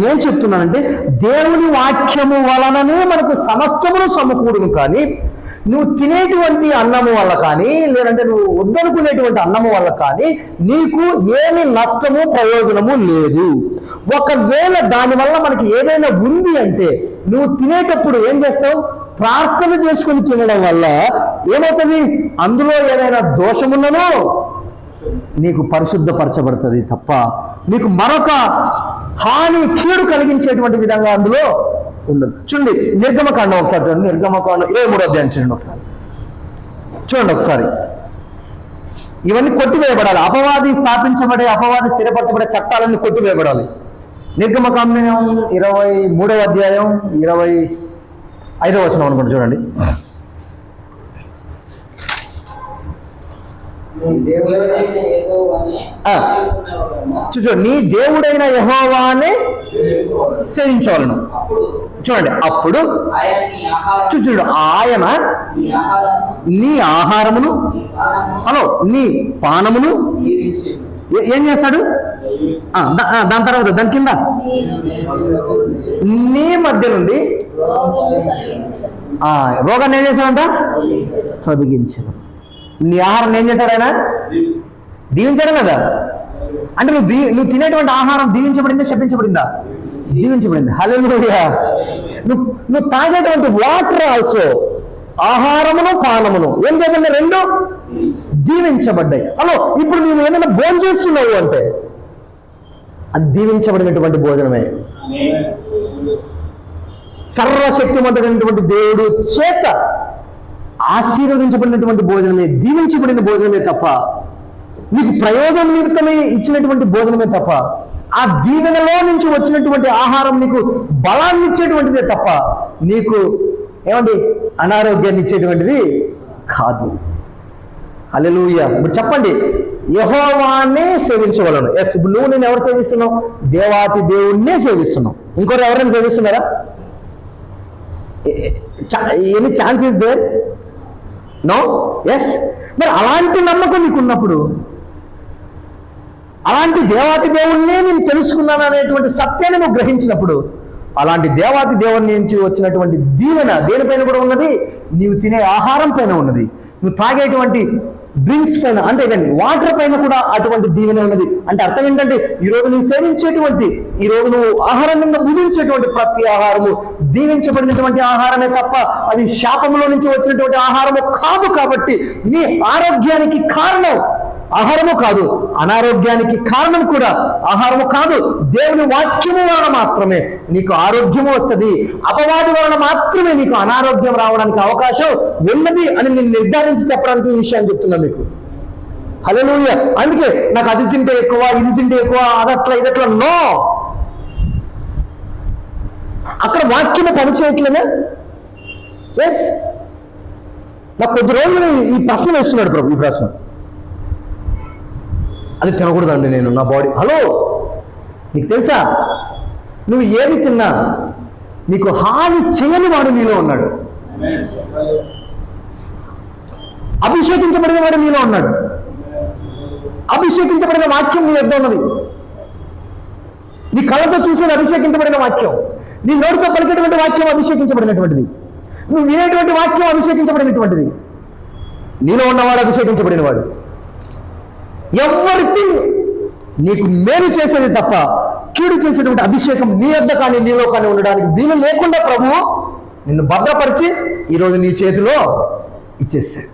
నేను చెప్తున్నానంటే దేవుని వాక్యము వలననే మనకు సమస్తమును సమకూడును, కానీ నువ్వు తినేటువంటి అన్నము వల్ల కానీ, లేదంటే నువ్వు వద్దనుకునేటువంటి అన్నము వల్ల కానీ నీకు ఏమి నష్టము ప్రయోజనము లేదు. ఒకవేళ దానివల్ల మనకి ఏదైనా ఉంది అంటే నువ్వు తినేటప్పుడు ఏం చేస్తావు? ప్రార్థన చేసుకుని తినడం వల్ల ఏమవుతుంది? అందులో ఏదైనా దోషమున్ననో నీకు పరిశుద్ధపరచబడుతుంది తప్ప నీకు మరొక హాని, కీడు కలిగించేటువంటి విధంగా అందులో ఉండదు. చూడండి నిర్గమకాండం ఒకసారి చూడండి. నిర్గమకాండం 23వ అధ్యాయం చూడండి ఒకసారి. చూడండి ఒకసారి. ఇవన్నీ కొట్టివేయబడాలి. అపవాది స్థాపించబడే, అపవాది స్థిరపరచబడే చట్టాలన్నీ కొట్టివేయబడాలి. నిర్గమకాండం 23వ అధ్యాయం 25వ వచనం అనుకుంటా చూడండి. చూడండి, నీ దేవుడైన యెహోవానే సేవించవలను. చూడండి, అప్పుడు చూడు ఆయన నీ ఆహారమును, హలో, నీ పానమును ఏం చేస్తాడు? దాని తర్వాత దాని కింద నీ మధ్య నుండి రోగాన్ని ఏం చేశాడంట? తొలగించను. నీ ఆహారం ఏం చేశాడు ఆయన? దీవించడం కదా. అంటే నువ్వు తినేటువంటి ఆహారం దీవించబడిందా శపించబడిందా? దీవించబడింది. హల్లెలూయా. నువ్వు తాగేటువంటి వాటర్ ఆల్సో, ఆహారమును పానమును ఏం చేయబడి? రెండు దీవించబడ్డాయి. హలో, ఇప్పుడు నువ్వు ఏదైనా భోజనం చేస్తున్నావు అంటే అది దీవించబడినటువంటి భోజనమే. సర్వశక్తిమంతుడైనటువంటి దేవుడు చేత ఆశీర్వదించబడినటువంటి భోజనమే, దీవించబడిన భోజనమే తప్ప నీకు ప్రయోజనం నిమిత్తమే ఇచ్చినటువంటి భోజనమే తప్ప ఆ దీవెనలో నుంచి వచ్చినటువంటి ఆహారం నీకు బలాన్ని ఇచ్చేటువంటిదే తప్ప నీకు ఏమండి అనారోగ్యాన్ని ఇచ్చేటువంటిది కాదు. హల్లెలూయా. ఇప్పుడు చెప్పండి, యెహోవానే సేవించవలను. ఎస్, ఇప్పుడు నువ్వు నేను ఎవరు సేవిస్తున్నావు? దేవాతి దేవుణ్ణే సేవిస్తున్నావు. ఇంకొకరు ఎవరైనా సేవిస్తున్నారా? Any chance is there? No. Yes. మరి అలాంటి నమ్మకం నీకున్నప్పుడు, అలాంటి దేవాతి దేవుణ్ణే నేను తెలుసుకున్నాను అనేటువంటి సత్యాన్ని నువ్వు గ్రహించినప్పుడు, అలాంటి దేవాతి దేవుని నుంచి వచ్చినటువంటి దీవెన దేనిపైన కూడా ఉన్నది? నీవు తినే ఆహారం పైన ఉన్నది, నువ్వు తాగేటువంటి డ్రింక్స్ పైన, అంటే వాటర్ పైన కూడా అటువంటి దీవెన ఉన్నది. అంటే అర్థం ఏంటంటే ఈరోజు నువ్వు సేవించేటువంటి, ఈరోజు నువ్వు ఆహారం మీద భుజించేటువంటి ప్రతి ఆహారము దీవించబడినటువంటి ఆహారమే తప్ప అది శాపంలో నుంచి వచ్చినటువంటి ఆహారము కాదు. కాబట్టి నీ ఆరోగ్యానికి కారణం ఆహారము కాదు, అనారోగ్యానికి కారణం కూడా ఆహారము కాదు. దేవుని వాక్యము వలన మాత్రమే నీకు ఆరోగ్యము వస్తుంది. అపవాది వలన మాత్రమే నీకు అనారోగ్యం రావడానికి అవకాశం ఉన్నది అని నేను నిర్ధారించి చెప్పడానికి ఈ విషయాన్ని చెప్తున్నా మీకు. హల్లెలూయా. అందుకే నాకు అది తింటే ఎక్కువ, ఇది తింటే ఎక్కువ, అదట్లా ఇదట్లా. నో, అక్కడ వాక్యము పనిచేయట్లేదా? ఎస్. నాకు కొద్ది రోజులు ఈ ప్రశ్న వేస్తున్నాడు ప్రభు. ఈ ప్రశ్న అది తినకూడదండి నేను, నా బాడీ. హలో, నీకు తెలుసా నువ్వు ఏది తిన్నా నీకు హాని చేయని వాడు నీలో ఉన్నాడు. అభిషేకించబడిన వాడు నీలో ఉన్నాడు. అభిషేకించబడిన వాక్యం నీ వద్ద ఉన్నది. నీ కళ్ళతో చూసేది అభిషేకించబడిన వాక్యం, నీ నోటితో పలికేటువంటి వాక్యం అభిషేకించబడినటువంటిది, నువ్వు వినేటువంటి వాక్యం అభిషేకించబడినటువంటిది. నీలో ఉన్నవాడు అభిషేకించబడినవాడు. ఎవ్రీథింగ్ నీకు మేలు చేసేది తప్ప కీడు చేసేటువంటి అభిషేకం నీ వద్ద కానీ నీలో కానీ ఉండడానికి వీలు లేకుండా ప్రభువు నిన్ను భద్రపరిచి ఈరోజు నీ చేతిలో ఇచ్చేసాడు.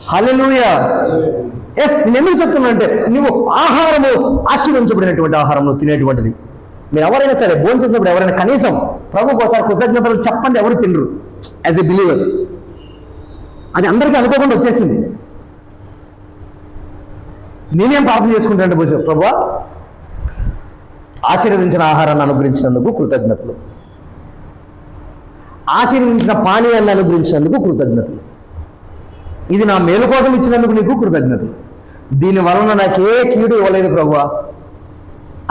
హల్లెలూయా. ఎస్. నేను ఎందుకు చెప్తున్నానంటే నువ్వు ఆహారము ఆశీర్వదించబడినటువంటి ఆహారం నువ్వు తినేటువంటిది. మీరు ఎవరైనా సరే భోజనం చేసినప్పుడు ఎవరైనా కనీసం ప్రభువుకి ఒకసారి కృతజ్ఞతలు చెప్పండి. ఎవరు తినరు యాజ్ ఎ బిలీవర్. అది అందరికీ అనుకోకుండా వచ్చేసింది. నేనేం ప్రార్థన చేసుకుంటానంటే ప్రభువా, ఆశీర్వదించిన ఆహారాన్ని అనుగ్రహించినందుకు కృతజ్ఞతలు, ఆశీర్వదించిన పానీయాన్ని అనుగ్రహించినందుకు కృతజ్ఞతలు, ఇది నా మేలు కోసం ఇచ్చినందుకు నీకు కృతజ్ఞతలు, దీని వలన నాకు ఏ కీడు ఇవ్వలేదు ప్రభువా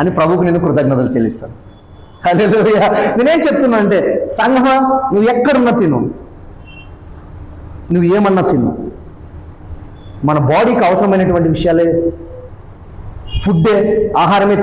అని ప్రభువుకు నేను కృతజ్ఞతలు చెల్లిస్తాను. హల్లెలూయా. నేనేం చెప్తున్నా అంటే సంఘమా, నువ్వు ఎక్కడున్నా తిను, నువ్వు ఏమన్నా తిను, మన బాడీకి అవసరమైనటువంటి విషయాలే, ఫుడ్డే, ఆహారమే